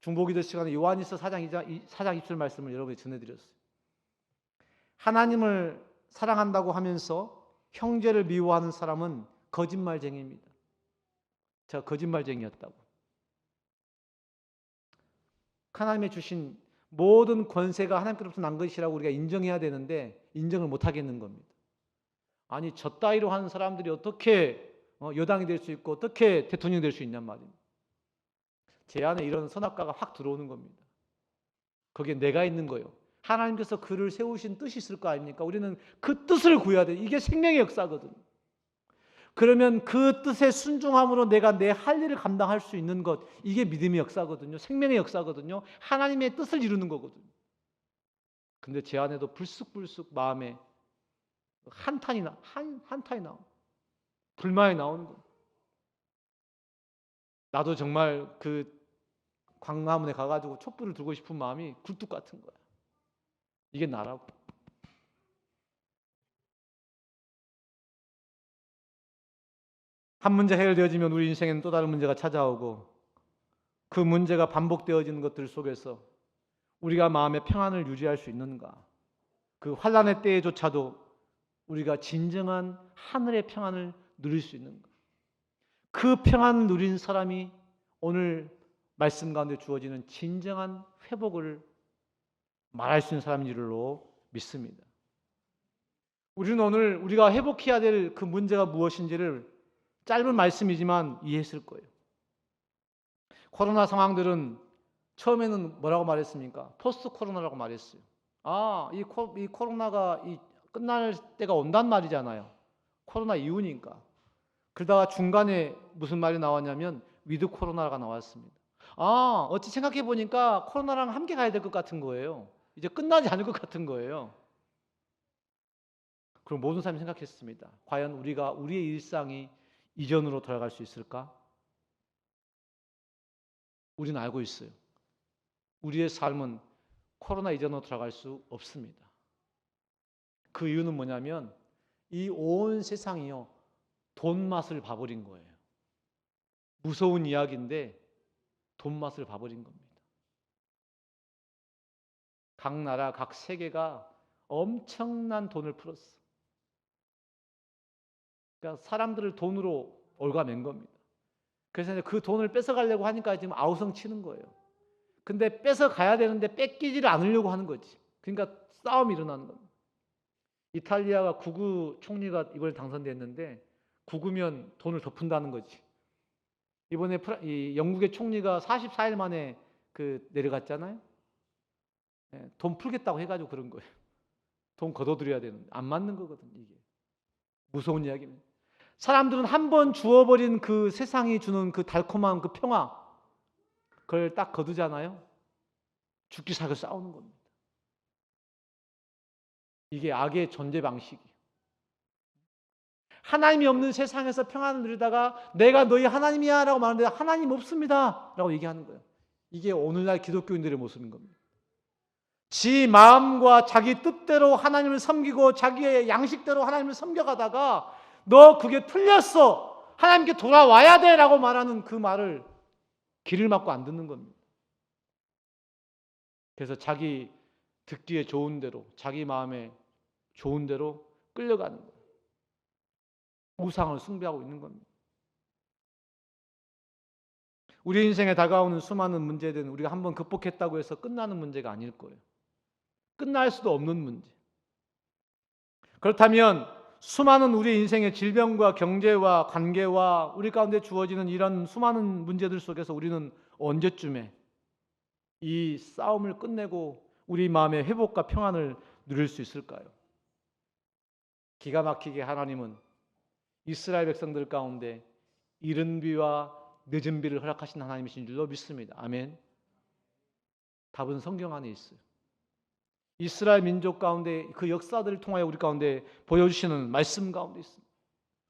중보기도 시간에 요한일서 4장 20절 말씀을 여러분에게 전해드렸어요. 하나님을 사랑한다고 하면서 형제를 미워하는 사람은 거짓말쟁이입니다. 제가 거짓말쟁이였다고. 하나님의 주신 모든 권세가 하나님께로부터 난 것이라고 우리가 인정해야 되는데 인정을 못 하겠는 겁니다. 아니 저 따위로 하는 사람들이 어떻게 여당이 될 수 있고 어떻게 대통령이 될 수 있냔 말입니다. 제 안에 이런 선악과가 확 들어오는 겁니다. 거기에 내가 있는 거예요. 하나님께서 그를 세우신 뜻이 있을 거 아닙니까? 우리는 그 뜻을 구해야 돼요. 이게 생명의 역사거든요. 그러면 그 뜻에 순종함으로 내가 내 할 일을 감당할 수 있는 것, 이게 믿음의 역사거든요. 생명의 역사거든요. 하나님의 뜻을 이루는 거거든요. 근데 제 안에도 불쑥불쑥 마음에 한탄이 나오고 불만이 나오는 거예요. 나도 정말 그 광화문에 가가지고 촛불을 들고 싶은 마음이 굴뚝 같은 거야. 이게 나라고. 한 문제 해결되어지면 우리 인생에는 또 다른 문제가 찾아오고 그 문제가 반복되어지는 것들 속에서 우리가 마음의 평안을 유지할 수 있는가? 그 환난의 때에조차도 우리가 진정한 하늘의 평안을 누릴 수 있는가? 그 평안을 누린 사람이 오늘 말씀 가운데 주어지는 진정한 회복을 말할 수 있는 사람인 줄로 믿습니다. 우리는 오늘 우리가 회복해야 될 그 문제가 무엇인지를 짧은 말씀이지만 이해했을 거예요. 코로나 상황들은 처음에는 뭐라고 말했습니까? 포스트 코로나라고 말했어요. 이 코로나가 끝날 때가 온단 말이잖아요. 코로나 이후니까. 그러다가 중간에 무슨 말이 나왔냐면 위드 코로나가 나왔습니다. 어찌 생각해 보니까 코로나랑 함께 가야 될 것 같은 거예요. 이제 끝나지 않을 것 같은 거예요. 그럼 모든 사람이 생각했습니다. 과연 우리의 일상이 이전으로 돌아갈 수 있을까? 우리는 알고 있어요. 우리의 삶은 코로나 이전으로 돌아갈 수 없습니다. 그 이유는 뭐냐면 이 온 세상이요 돈 맛을 봐버린 거예요. 무서운 이야기인데 돈 맛을 봐버린 겁니다. 각 나라, 각 세계가 엄청난 돈을 풀었어. 그러니까 사람들을 돈으로 올가맨 겁니다. 그래서 그 돈을 뺏어가려고 하니까 지금 아우성 치는 거예요. 근데 뺏어가야 되는데 뺏기지를 않으려고 하는 거지. 그러니까 싸움이 일어나는 겁니다. 이탈리아가 구구 총리가 이번에 당선됐는데 구구면 돈을 더 푼다는 거지. 이번에 영국의 총리가 44일 만에 내려갔잖아요. 돈 풀겠다고 해가지고 그런 거예요. 돈 걷어들여야 되는데 안 맞는 거거든요. 이게 무서운 이야기입니다. 사람들은 한 번 주어버린 그 세상이 주는 그 달콤한 그 평화, 그걸 딱 거두잖아요. 죽기 살기 싸우는 겁니다. 이게 악의 존재 방식이에요. 하나님이 없는 세상에서 평안을 누리다가 내가 너희 하나님이야 라고 말하는데 하나님 없습니다 라고 얘기하는 거예요. 이게 오늘날 기독교인들의 모습인 겁니다. 지 마음과 자기 뜻대로 하나님을 섬기고 자기의 양식대로 하나님을 섬겨가다가 너 그게 틀렸어, 하나님께 돌아와야 돼 라고 말하는 그 말을 귀를 막고 안 듣는 겁니다. 그래서 자기 듣기에 좋은 대로, 자기 마음에 좋은 대로 끌려가는 거예요. 우상을 숭배하고 있는 겁니다. 우리 인생에 다가오는 수많은 문제들은 우리가 한번 극복했다고 해서 끝나는 문제가 아닐 거예요. 끝날 수도 없는 문제. 그렇다면 수많은 우리 인생의 질병과 경제와 관계와 우리 가운데 주어지는 이런 수많은 문제들 속에서 우리는 언제쯤에 이 싸움을 끝내고 우리 마음의 회복과 평안을 누릴 수 있을까요? 기가 막히게 하나님은 이스라엘 백성들 가운데 이른 비와 늦은 비를 허락하신 하나님이신 줄로 믿습니다. 아멘. 답은 성경 안에 있어요. 이스라엘 민족 가운데 그 역사들을 통하여 우리 가운데 보여주시는 말씀 가운데 있습니다.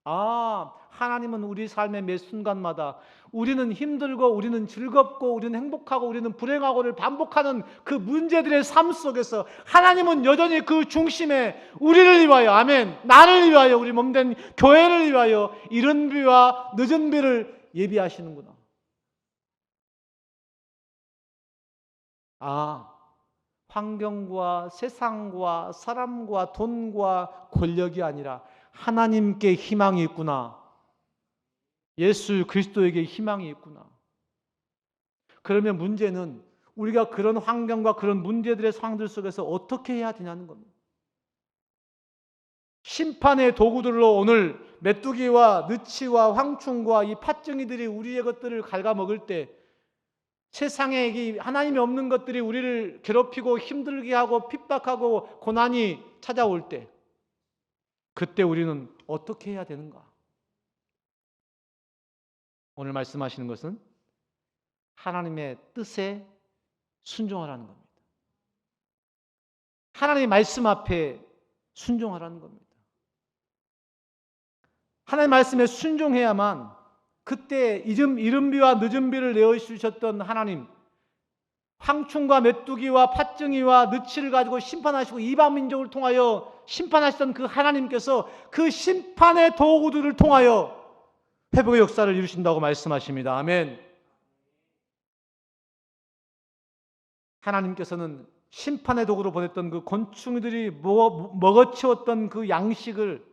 하나님은 우리 삶의 매 순간마다 우리는 힘들고 우리는 즐겁고 우리는 행복하고 우리는 불행하고를 반복하는 그 문제들의 삶 속에서 하나님은 여전히 그 중심에 우리를 위하여, 아멘, 나를 위하여, 우리 몸된 교회를 위하여 이른 비와 늦은 비를 예비하시는구나. 환경과 세상과 사람과 돈과 권력이 아니라 하나님께 희망이 있구나. 예수 그리스도에게 희망이 있구나. 그러면 문제는 우리가 그런 환경과 그런 문제들의 상황들 속에서 어떻게 해야 되냐는 겁니다. 심판의 도구들로 오늘 메뚜기와 느치와 황충과 이 팥증이들이 우리의 것들을 갉아먹을 때, 세상에 이 하나님이 없는 것들이 우리를 괴롭히고 힘들게 하고 핍박하고 고난이 찾아올 때, 그때 우리는 어떻게 해야 되는가? 오늘 말씀하시는 것은 하나님의 뜻에 순종하라는 겁니다. 하나님의 말씀 앞에 순종하라는 겁니다. 하나님의 말씀에 순종해야만 그때 이른비와 늦은비를 내어주셨던 하나님, 황충과 메뚜기와 팥증이와 느치를 가지고 심판하시고 이방 민족을 통하여 심판하시던 그 하나님께서 그 심판의 도구들을 통하여 회복의 역사를 이루신다고 말씀하십니다. 아멘. 하나님께서는 심판의 도구로 보냈던 그 곤충들이 먹어치웠던 그 양식을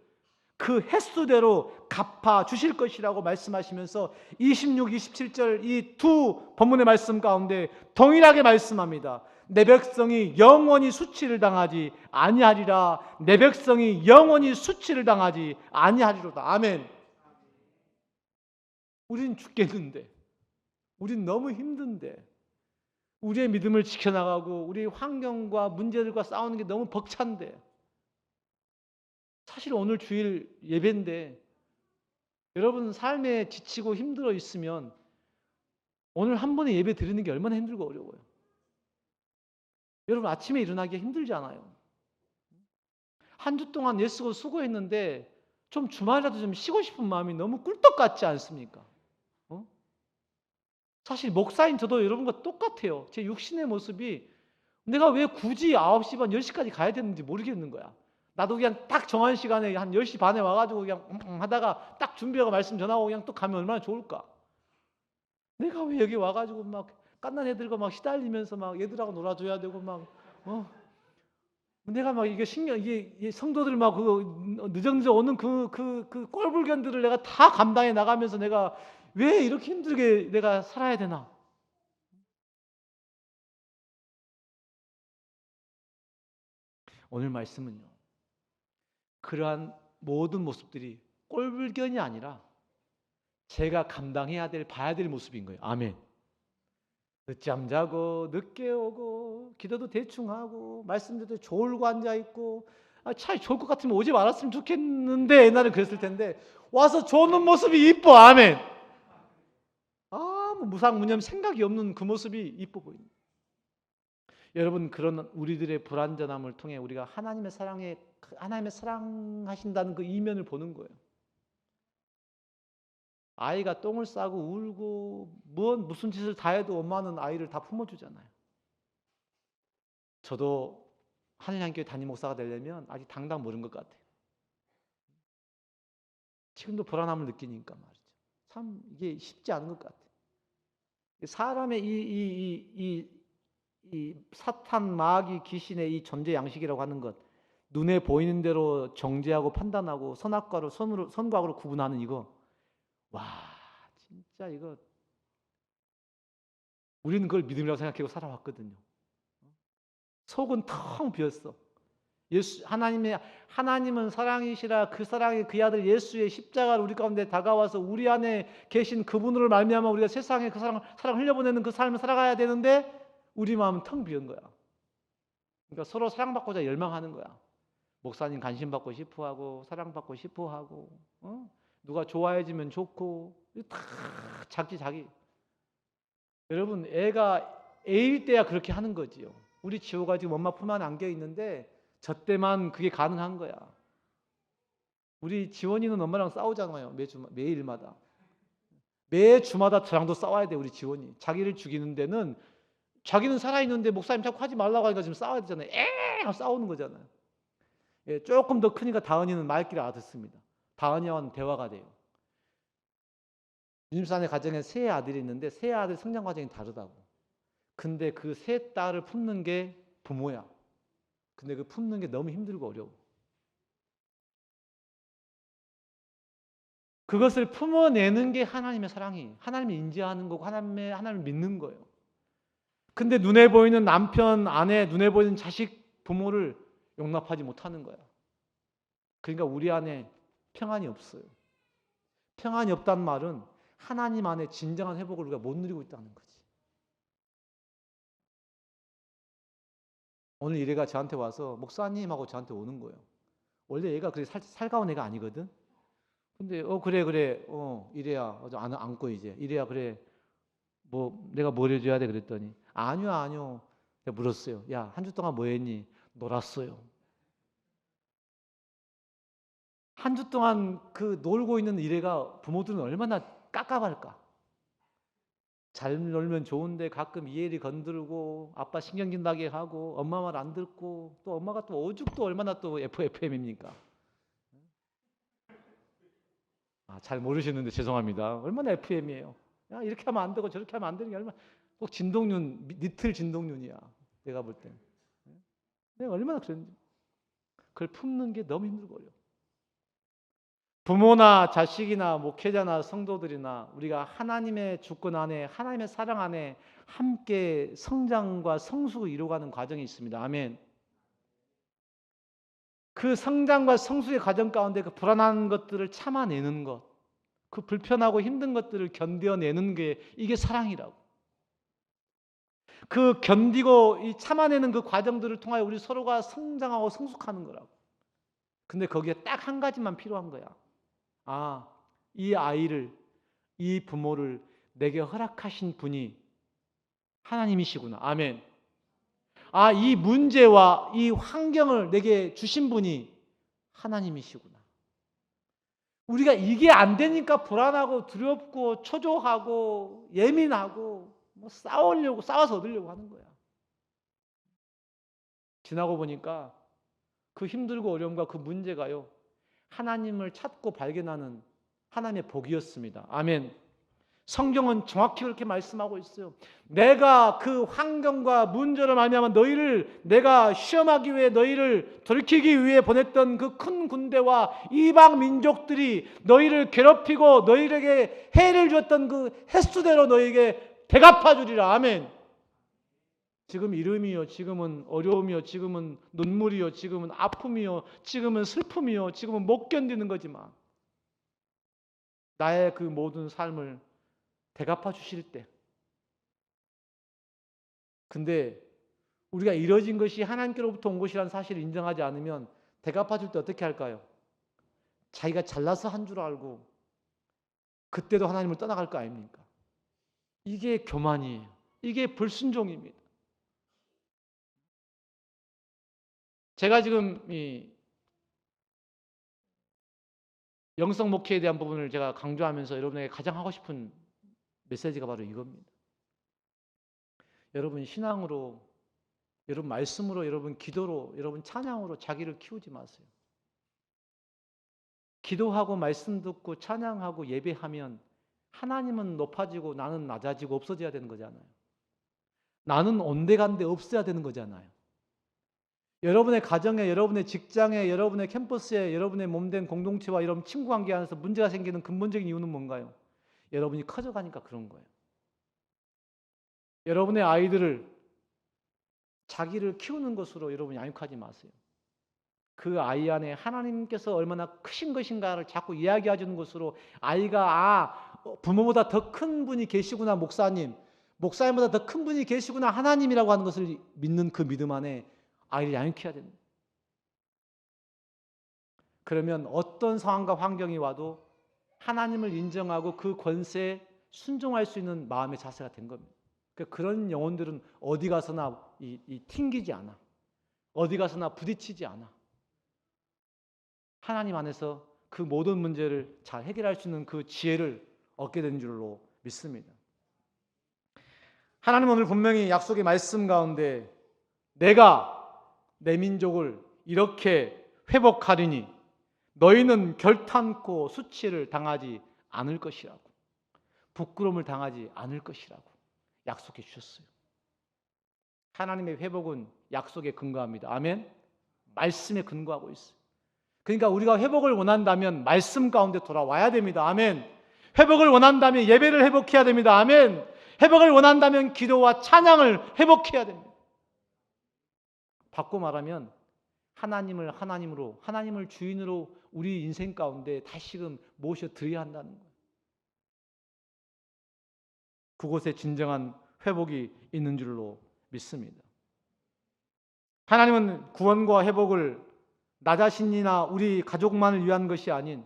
그 횟수대로 갚아 주실 것이라고 말씀하시면서 26, 27절 이 두 본문의 말씀 가운데 동일하게 말씀합니다. 내 백성이 영원히 수치를 당하지 아니하리라. 내 백성이 영원히 수치를 당하지 아니하리로다. 아멘. 우린 죽겠는데, 우린 너무 힘든데, 우리의 믿음을 지켜나가고 우리 환경과 문제들과 싸우는 게 너무 벅찬데, 사실 오늘 주일 예배인데 여러분 삶에 지치고 힘들어 있으면 오늘 한 번에 예배 드리는 게 얼마나 힘들고 어려워요. 여러분 아침에 일어나기 힘들잖아요. 한 주 동안 예수고 수고했는데 좀 주말이라도 좀 쉬고 싶은 마음이 너무 꿀떡 같지 않습니까? 사실 목사인 저도 여러분과 똑같아요. 제 육신의 모습이 내가 왜 굳이 9시 반 10시까지 가야 되는지 모르겠는 거야. 나도 그냥 딱 정한 시간에 한 10시 반에 와가지고 그냥 하다가 딱 준비하고 말씀 전하고 그냥 또 가면 얼마나 좋을까. 내가 왜 여기 와가지고 막 갓난 애들과 막 시달리면서 막 얘들하고 놀아줘야 되고 막 내가 막 이게 이게 성도들 막 그 늦어늦어 오는 그 꼴불견들을 내가 다 감당해 나가면서 내가 왜 이렇게 힘들게 내가 살아야 되나? 오늘 말씀은요, 그러한 모든 모습들이 꼴불견이 아니라 제가 감당해야 될, 봐야 될 모습인 거예요. 아멘. 늦잠 자고 늦게 오고 기도도 대충 하고 말씀도 졸고 앉아 있고 차라리 좋을 것 같으면 오지 말았으면 좋겠는데, 옛날에 그랬을 텐데 와서 조는 모습이 이뻐. 아멘. 아무 무상무념 생각이 없는 그 모습이 이뻐 보입니다. 여러분, 그런 우리들의 불완전함을 통해 우리가 하나님의 사랑하신다는 그 이면을 보는 거예요. 아이가 똥을 싸고 울고 무슨 짓을 다 해도 엄마는 아이를 다 품어주잖아요. 저도 하늘향교회 담임 목사가 되려면 아직 당당 모른 것 같아요. 지금도 불안함을 느끼니까 말이죠. 참 이게 쉽지 않은 것 같아요. 사람의 이 사탄, 마귀, 귀신의 이 존재 양식이라고 하는 것, 눈에 보이는 대로 정죄하고 판단하고 선악과로 선과 악으로 구분하는 이거, 와 진짜 이거 우리는 그걸 믿음이라고 생각하고 살아왔거든요. 속은 텅 비었어. 하나님은 사랑이시라. 그 사랑이 그 아들 예수의 십자가를 우리 가운데 다가와서 우리 안에 계신 그분으로 말미암아 우리가 세상에 그 사랑을 흘려보내는 그 삶을 살아가야 되는데 우리 마음은 텅 비은 거야. 그러니까 서로 사랑받고자 열망하는 거야. 목사님 관심받고 싶어하고 사랑받고 싶어하고 누가 좋아해주면 좋고 다 자기. 여러분, 애가 애일 때야 그렇게 하는 거지요. 우리 지호가 지금 엄마 품 안에 안겨 있는데 저 때만 그게 가능한 거야. 우리 지원이는 엄마랑 싸우잖아요. 매일마다. 매주마다 저랑도 싸워야 돼. 우리 지원이 자기를 죽이는 데는, 자기는 살아있는데 목사님 자꾸 하지 말라고 하니까 지금 싸워야 되잖아요. 하고 싸우는 거잖아요. 예, 조금 더 크니까 다은이는 말귀를 알아듣습니다. 다은이와는 대화가 돼요. 윤집사의 가정에 세 아들이 있는데 세 아들 성장 과정이 다르다고. 근데 그 세 딸을 품는 게 부모야. 근데 그 품는 게 너무 힘들고 어려워. 그것을 품어내는 게 하나님의 사랑이, 하나님을 인지하는 거고 하나님을 믿는 거예요. 근데 눈에 보이는 남편, 아내, 눈에 보이는 자식, 부모를 용납하지 못하는 거야. 그러니까 우리 안에 평안이 없어요. 평안이 없다는 말은 하나님 안에 진정한 회복을 우리가 못 누리고 있다는 거지. 오늘 이래가 저한테 와서 목사님하고 저한테 오는 거예요. 원래 얘가 그렇게 살가운 애가 아니거든. 근데 그래 이래야 안고 이제 이래야 그래 뭐 내가 뭘 해줘야 돼 그랬더니 아니요 내가 물었어요. 야, 한 주 동안 뭐 했니? 놀았어요. 한 주 동안 그 놀고 있는 이래가 부모들은 얼마나 깝깝할까. 잘 놀면 좋은데 가끔 이해리 건들고 아빠 신경질 나게 하고 엄마 말 안 듣고 또 엄마가 또 오죽도 얼마나 또 FFM입니까? 잘 모르시는데 죄송합니다. 얼마나 FM이에요. 야, 이렇게 하면 안 되고 저렇게 하면 안 되는 게 얼마나 꼭 진동윤, 니틀 진동윤이야. 내가 볼 땐. 내가 얼마나 그랬는지. 그걸 품는 게 너무 힘들고 어려워. 부모나 자식이나 목회자나 성도들이나 우리가 하나님의 주권 안에 하나님의 사랑 안에 함께 성장과 성숙을 이루어가는 과정이 있습니다. 아멘. 그 성장과 성숙의 과정 가운데 그 불안한 것들을 참아내는 것, 그 불편하고 힘든 것들을 견뎌내는 게 이게 사랑이라고. 그 견디고 이 참아내는 그 과정들을 통하여 우리 서로가 성장하고 성숙하는 거라고. 근데 거기에 딱 한 가지만 필요한 거야. 이 아이를, 이 부모를 내게 허락하신 분이 하나님이시구나. 아멘. 이 문제와 이 환경을 내게 주신 분이 하나님이시구나. 우리가 이게 안 되니까 불안하고 두렵고 초조하고 예민하고 싸워서 얻으려고 하는 거야. 지나고 보니까 그 힘들고 어려움과 그 문제가요, 하나님을 찾고 발견하는 하나님의 복이었습니다. 아멘. 성경은 정확히 그렇게 말씀하고 있어요. 내가 그 환경과 문제로 말미암아 너희를 내가 시험하기 위해 너희를 돌이키기 위해 보냈던 그 큰 군대와 이방 민족들이 너희를 괴롭히고 너희에게 해를 줬던 그 횟수대로 너희에게 대갚아 주리라. 아멘. 지금 이름이요, 지금은 어려움이요, 지금은 눈물이요, 지금은 아픔이요, 지금은 슬픔이요, 지금은 못 견디는 거지만 나의 그 모든 삶을 대갚아 주실 때. 근데 우리가 이뤄진 것이 하나님께로부터 온 것이라는 사실을 인정하지 않으면 대갚아 줄 때 어떻게 할까요? 자기가 잘나서 한 줄 알고 그때도 하나님을 떠나갈 거 아닙니까? 이게 교만이에요. 이게 불순종입니다. 제가 지금 이 영성 목회에 대한 부분을 제가 강조하면서 여러분에게 가장 하고 싶은 메시지가 바로 이겁니다. 여러분 신앙으로, 여러분 말씀으로, 여러분 기도로, 여러분 찬양으로 자기를 키우지 마세요. 기도하고 말씀 듣고 찬양하고 예배하면 하나님은 높아지고 나는 낮아지고 없어져야 되는 거잖아요. 나는 온데간데 없어야 되는 거잖아요. 여러분의 가정에, 여러분의 직장에, 여러분의 캠퍼스에, 여러분의 몸된 공동체와 여러분 친구 관계 안에서 문제가 생기는 근본적인 이유는 뭔가요? 여러분이 커져가니까 그런 거예요. 여러분의 아이들을 자기를 키우는 것으로 여러분이 양육하지 마세요. 그 아이 안에 하나님께서 얼마나 크신 것인가를 자꾸 이야기해 주는 것으로 아이가 부모보다 더 큰 분이 계시구나 목사님보다 더 큰 분이 계시구나 하나님이라고 하는 것을 믿는 그 믿음 안에 아이를 양육해야 됩니다. 그러면 어떤 상황과 환경이 와도 하나님을 인정하고 그 권세에 순종할 수 있는 마음의 자세가 된 겁니다. 그런 영혼들은 어디 가서나 튕기지 않아. 어디 가서나 부딪히지 않아. 하나님 안에서 그 모든 문제를 잘 해결할 수 있는 그 지혜를 얻게 된 줄로 믿습니다. 하나님은 오늘 분명히 약속의 말씀 가운데 내가 내 민족을 이렇게 회복하리니 너희는 결탄코 수치를 당하지 않을 것이라고, 부끄러움을 당하지 않을 것이라고 약속해 주셨어요. 하나님의 회복은 약속에 근거합니다. 아멘. 말씀에 근거하고 있어요. 그러니까 우리가 회복을 원한다면 말씀 가운데 돌아와야 됩니다. 아멘. 회복을 원한다면 예배를 회복해야 됩니다. 아멘. 회복을 원한다면 기도와 찬양을 회복해야 됩니다. 바꿔 말하면 하나님을 하나님으로, 하나님을 주인으로 우리 인생 가운데 다시금 모셔드려야 한다는 거예요. 그곳에 진정한 회복이 있는 줄로 믿습니다. 하나님은 구원과 회복을 나 자신이나 우리 가족만을 위한 것이 아닌,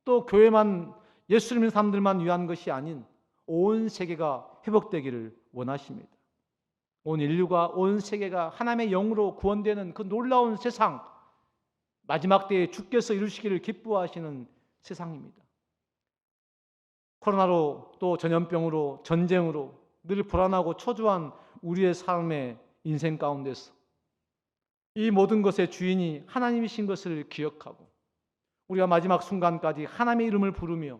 또 교회만, 예수 믿는 사람들만 위한 것이 아닌 온 세계가 회복되기를 원하십니다. 온 인류가, 온 세계가 하나님의 영으로 구원되는 그 놀라운 세상, 마지막 때에 주께서 이루시기를 기뻐하시는 세상입니다. 코로나로, 또 전염병으로, 전쟁으로 늘 불안하고 초조한 우리의 삶의 인생 가운데서 이 모든 것의 주인이 하나님이신 것을 기억하고 우리가 마지막 순간까지 하나님의 이름을 부르며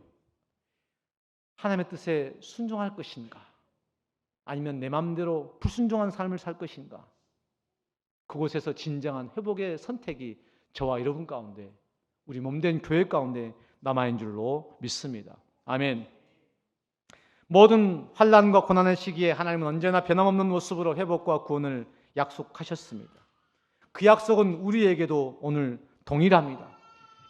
하나님의 뜻에 순종할 것인가, 아니면 내 마음대로 불순종한 삶을 살 것인가, 그곳에서 진정한 회복의 선택이 저와 여러분 가운데, 우리 몸된 교회 가운데 남아있는 줄로 믿습니다. 아멘. 모든 환난과 고난의 시기에 하나님은 언제나 변함없는 모습으로 회복과 구원을 약속하셨습니다. 그 약속은 우리에게도 오늘 동일합니다.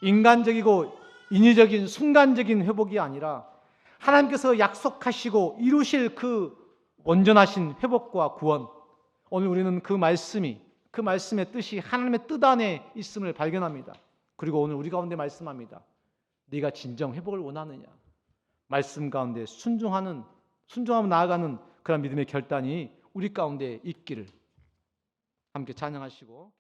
인간적이고 인위적인 순간적인 회복이 아니라 하나님께서 약속하시고 이루실 그 온전하신 회복과 구원, 오늘 우리는 그 말씀의 뜻이 하나님의 뜻 안에 있음을 발견합니다. 그리고 오늘 우리 가운데 말씀합니다. 네가 진정 회복을 원하느냐? 말씀 가운데 순종하며 나아가는 그런 믿음의 결단이 우리 가운데 있기를. 함께 찬양하시고